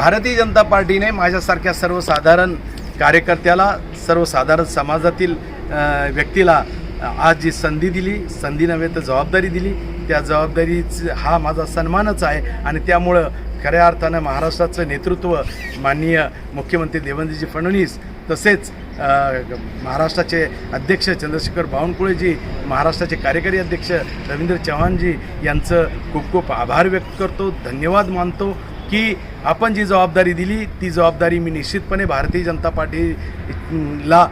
भारतीय जनता पार्टीने माझ्यासारख्या सर्वसाधारण कार्यकर्त्याला, सर्वसाधारण समाजातील व्यक्तीला आज जी संधी दिली, संधी नव्हे तर जबाबदारी दिली, त्या जबाबदारीचा हा माझा सन्मानच आहे. आणि त्यामुळं खऱ्या अर्थानं महाराष्ट्राचं नेतृत्व माननीय मुख्यमंत्री देवेंद्रजी फडणवीस, तसेच महाराष्ट्राचे अध्यक्ष चंद्रशेखर बावनकुळेजी, महाराष्ट्राचे कार्यकारी अध्यक्ष रवींद्र चव्हाणजी यांचं खूप खूप आभार व्यक्त करतो, धन्यवाद मानतो की आपण जी जबाबदारी दिली ती जबाबदारी मी निश्चितपणे भारतीय जनता पार्टीला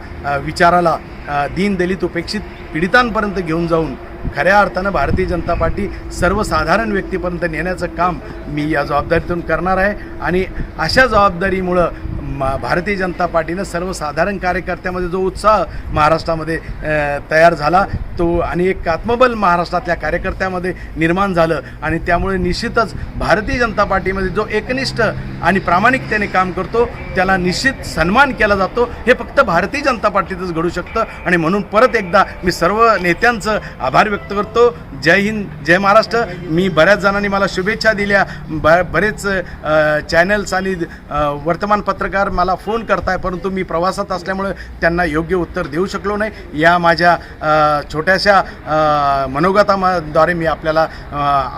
विचाराला दीनदलित उपेक्षित पीडितांपर्यंत घेऊन जाऊन खऱ्या अर्थानं भारतीय जनता पार्टी सर्वसाधारण व्यक्तीपर्यंत नेण्याचं काम मी या जबाबदारीतून करणार आहे. आणि अशा जबाबदारीमुळं भारतीय जनता पार्टीनं सर्वसाधारण कार्यकर्त्यामध्ये जो उत्साह महाराष्ट्रामध्ये तयार झाला तो आणि एक आत्मबल महाराष्ट्रातल्या कार्यकर्त्यामध्ये निर्माण झालं. आणि त्यामुळे निश्चितच भारतीय जनता पार्टीमध्ये जो एकनिष्ठ आणि प्रामाणिकतेने काम करतो त्याला निश्चित सन्मान केला जातो. हे फक्त भारतीय जनता पार्टीतच घडू शकतं. आणि म्हणून परत एकदा मी सर्व नेत्यांचं आभार व्यक्त करतो. जय हिंद, जय महाराष्ट्र. मी बऱ्याच जणांनी मला शुभेच्छा दिल्या, बरेच चॅनल्स आणि वर्तमानपत्रकार मला फोन करताय, परंतु मी प्रवासात असल्यामुळे त्यांना योग्य उत्तर देऊ शकलो नाही. या माझ्या छोट्याशा मनोगताद्वारे मी आपल्याला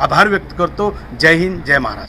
आभार व्यक्त करतो. जय हिंद, जय महाराष्ट्र.